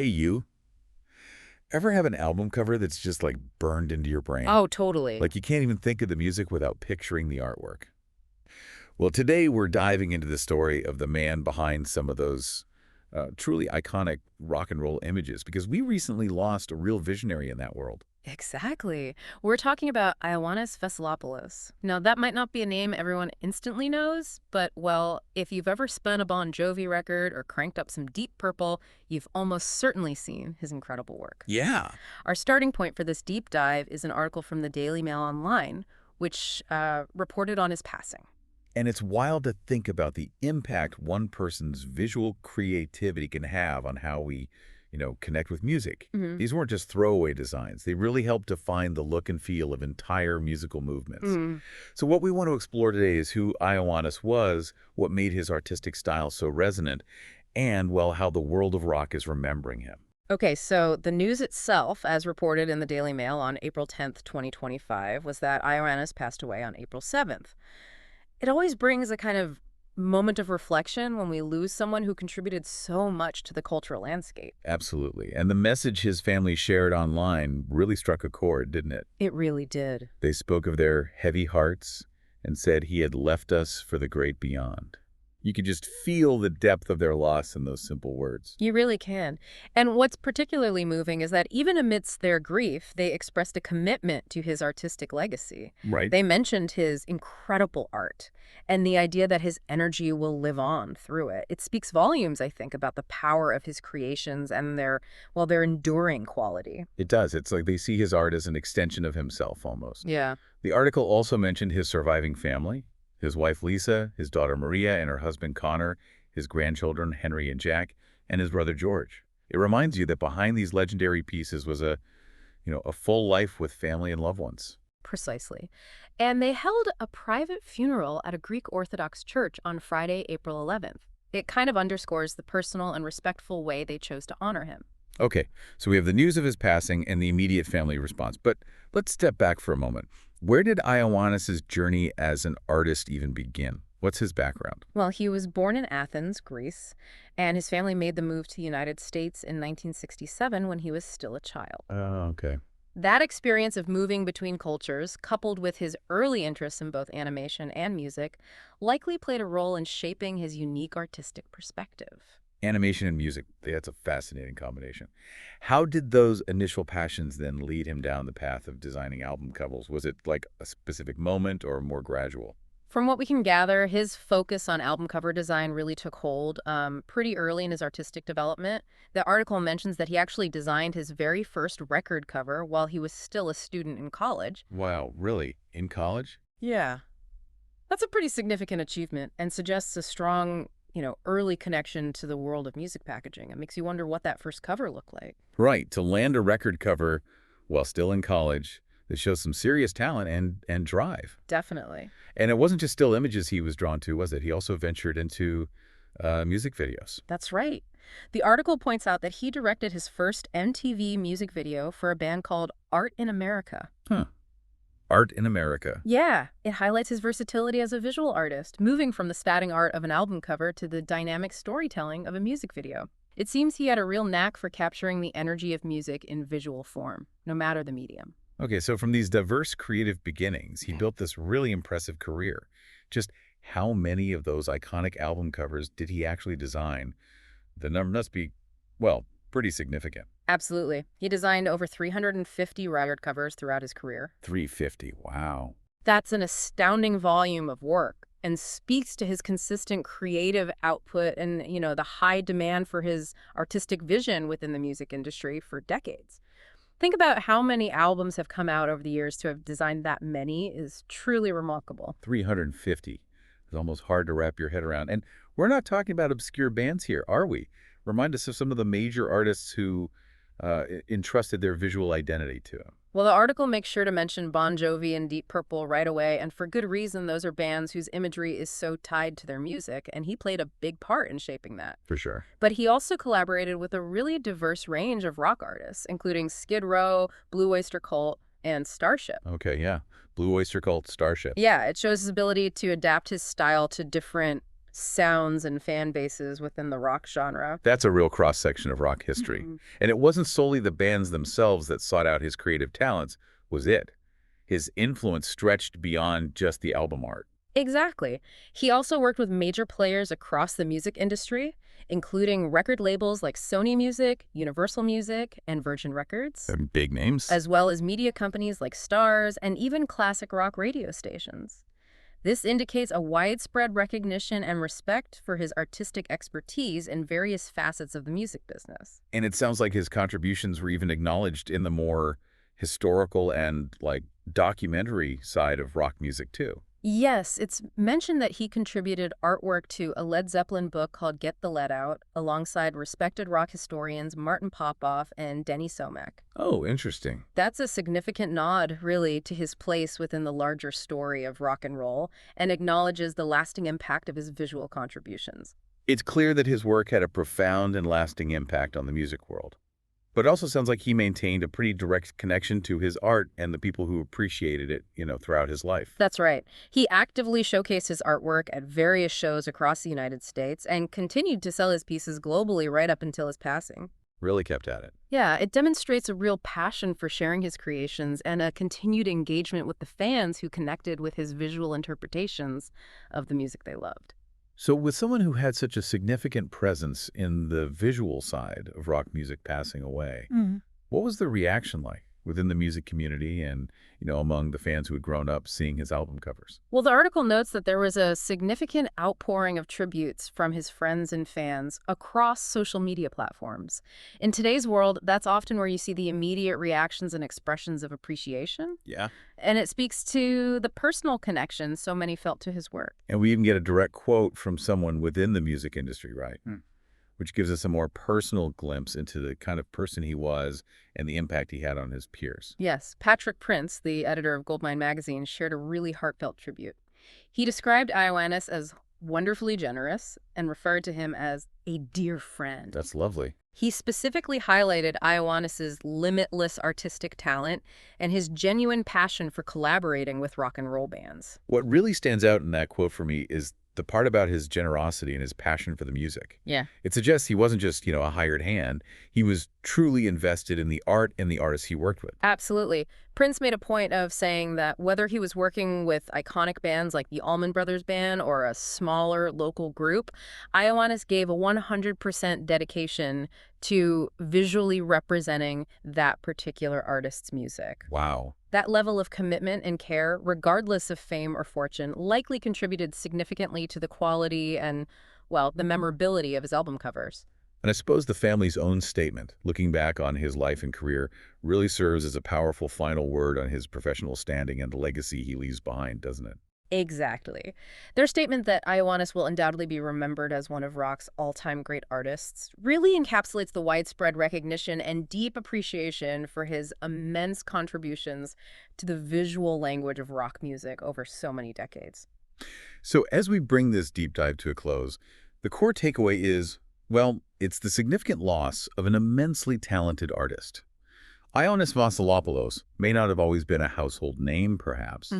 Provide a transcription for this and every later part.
Hey, you. Ever have an album cover that's just like burned into your brain? Oh, totally. Like you can't even think of the music without picturing the artwork. Well, today we're diving into the story of the man behind some of those truly iconic rock and roll images because we recently lost a real visionary in that world. Exactly. We're talking about Ioannis Vasilopoulos. Now, that might not be a name everyone instantly knows, but, well, if you've ever spun a Bon Jovi record or cranked up some Deep Purple, you've almost certainly seen his incredible work. Yeah. Our starting point for this deep dive is an article from the Daily Mail Online, which reported on his passing. And it's wild to think about the impact one person's visual creativity can have on how we connect with music. Hmm. These weren't just throwaway designs. They really helped define the look and feel of entire musical movements. Mm. So what we want to explore today is who Ioannis was, what made his artistic style so resonant, and, well, how the world of rock is remembering him. Okay, so the news itself, as reported in the Daily Mail on April 10th, 2025, was that Ioannis passed away on April 7th. It always brings a kind of moment of reflection when we lose someone who contributed so much to the cultural landscape. Absolutely. And the message his family shared online really struck a chord, didn't it? It really did. They spoke of their heavy hearts and said he had left us for the great beyond. You could just feel the depth of their loss in those simple words. You really can. And what's particularly moving is that even amidst their grief, they expressed a commitment to his artistic legacy. Right. They mentioned his incredible art and the idea that his energy will live on through it. It speaks volumes, I think, about the power of his creations and their enduring quality. It does. It's like they see his art as an extension of himself almost. Yeah. The article also mentioned his surviving family, his wife Lisa, his daughter Maria, and her husband Connor, his grandchildren Henry and Jack, and his brother George. It reminds you that behind these legendary pieces was a full life with family and loved ones. Precisely. And they held a private funeral at a Greek Orthodox church on Friday, April 11th. It kind of underscores the personal and respectful way they chose to honor him. Okay, so we have the news of his passing and the immediate family response, but let's step back for a moment. Where did Ioannis's journey as an artist even begin? What's his background? Well, he was born in Athens, Greece, and his family made the move to the United States in 1967 when he was still a child. Oh, okay. That experience of moving between cultures, coupled with his early interests in both animation and music, likely played a role in shaping his unique artistic perspective. Animation and music, that's a fascinating combination. How did those initial passions then lead him down the path of designing album covers? Was it like a specific moment or more gradual? From what we can gather, his focus on album cover design really took hold pretty early in his artistic development. The article mentions that he actually designed his very first record cover while he was still a student in college. Wow, really? In college? Yeah. That's a pretty significant achievement and suggests a strong, early connection to the world of music packaging. It makes you wonder what that first cover looked like. Right, to land a record cover while still in college, that shows some serious talent and drive. Definitely. And it wasn't just still images he was drawn to, was it? He also ventured into music videos. That's right. The article points out that he directed his first MTV music video for a band called Art in America. Huh. Art in America. Yeah, it highlights his versatility as a visual artist, moving from the static art of an album cover to the dynamic storytelling of a music video. It seems he had a real knack for capturing the energy of music in visual form, no matter the medium. Okay, so from these diverse creative beginnings, he built this really impressive career. Just how many of those iconic album covers did he actually design? The number must be, well, pretty significant. Absolutely. He designed over 350 record covers throughout his career. 350, wow. That's an astounding volume of work and speaks to his consistent creative output and, the high demand for his artistic vision within the music industry for decades. Think about how many albums have come out over the years. To have designed that many is truly remarkable. 350. It's almost hard to wrap your head around. And we're not talking about obscure bands here, are we? Remind us of some of the major artists who entrusted their visual identity to him. Well, the article makes sure to mention Bon Jovi and Deep Purple right away, and for good reason. Those are bands whose imagery is so tied to their music, and he played a big part in shaping that. For sure. But he also collaborated with a really diverse range of rock artists, including Skid Row, Blue Oyster Cult, and Starship. Okay, yeah. Blue Oyster Cult, Starship. Yeah, it shows his ability to adapt his style to different sounds and fan bases within the rock genre. That's a real cross-section of rock history. Mhm. And it wasn't solely the bands themselves that sought out his creative talents, was it? His influence stretched beyond just the album art. Exactly. He also worked with major players across the music industry, including record labels like Sony Music, Universal Music, and Virgin Records, Them big names. as well as media companies like Starz and even classic rock radio stations. This indicates a widespread recognition and respect for his artistic expertise in various facets of the music business. And it sounds like his contributions were even acknowledged in the more historical and, like, documentary side of rock music, too. Yes, it's mentioned that he contributed artwork to a Led Zeppelin book called Get the Lead Out, alongside respected rock historians Martin Popoff and Denny Somek. Oh, interesting. That's a significant nod, really, to his place within the larger story of rock and roll, and acknowledges the lasting impact of his visual contributions. It's clear that his work had a profound and lasting impact on the music world. But it also sounds like he maintained a pretty direct connection to his art and the people who appreciated it, throughout his life. That's right. He actively showcased his artwork at various shows across the United States and continued to sell his pieces globally right up until his passing. Really kept at it. Yeah, it demonstrates a real passion for sharing his creations and a continued engagement with the fans who connected with his visual interpretations of the music they loved. So with someone who had such a significant presence in the visual side of rock music passing away, what was the reaction like within the music community and, among the fans who had grown up seeing his album covers? Well, the article notes that there was a significant outpouring of tributes from his friends and fans across social media platforms. In today's world, that's often where you see the immediate reactions and expressions of appreciation, Yeah. and it speaks to the personal connection so many felt to his work. And we even get a direct quote from someone within the music industry, right? Which gives us a more personal glimpse into the kind of person he was and the impact he had on his peers. Yes, Patrick Prince, the editor of Goldmine magazine, shared a really heartfelt tribute. He described Ioannis as wonderfully generous and referred to him as a dear friend. That's lovely. He specifically highlighted Ioannis's limitless artistic talent and his genuine passion for collaborating with rock and roll bands. What really stands out in that quote for me is the part about his generosity and his passion for the music. Yeah. It suggests he wasn't just, a hired hand. He was truly invested in the art and the artists he worked with. Absolutely. Prince made a point of saying that whether he was working with iconic bands like the Allman Brothers Band or a smaller local group, Ioannis gave a 100% dedication to visually representing that particular artist's music. Wow. That level of commitment and care, regardless of fame or fortune, likely contributed significantly to the quality and, well, the memorability of his album covers. And I suppose the family's own statement, looking back on his life and career, really serves as a powerful final word on his professional standing and the legacy he leaves behind, doesn't it? Exactly. Their statement that Ioannis will undoubtedly be remembered as one of rock's all-time great artists really encapsulates the widespread recognition and deep appreciation for his immense contributions to the visual language of rock music over so many decades. So as we bring this deep dive to a close, the core takeaway is, well, it's the significant loss of an immensely talented artist. Ioannis Vasilopoulos may not have always been a household name, perhaps,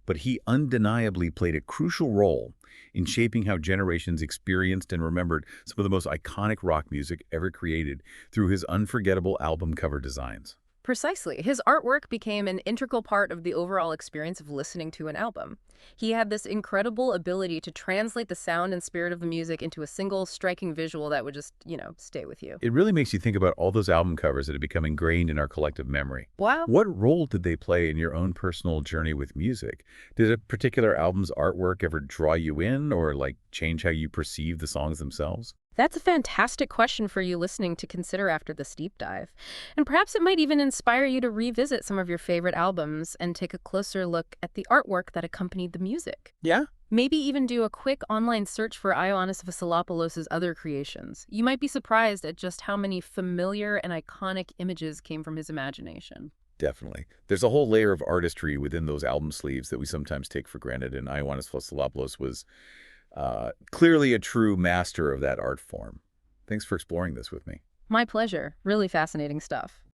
but he undeniably played a crucial role in shaping how generations experienced and remembered some of the most iconic rock music ever created through his unforgettable album cover designs. Precisely. His artwork became an integral part of the overall experience of listening to an album. He had this incredible ability to translate the sound and spirit of the music into a single striking visual that would just, stay with you. It really makes you think about all those album covers that have become ingrained in our collective memory. Wow. What role did they play in your own personal journey with music? Did a particular album's artwork ever draw you in or, change how you perceive the songs themselves? That's a fantastic question for you listening to consider after this deep dive. And perhaps it might even inspire you to revisit some of your favorite albums and take a closer look at the artwork that accompanied the music. Yeah? Maybe even do a quick online search for Ioannis Vasilopoulos' other creations. You might be surprised at just how many familiar and iconic images came from his imagination. Definitely. There's a whole layer of artistry within those album sleeves that we sometimes take for granted, and Ioannis Vasilopoulos was clearly a true master of that art form. Thanks for exploring this with me. My pleasure. Really fascinating stuff.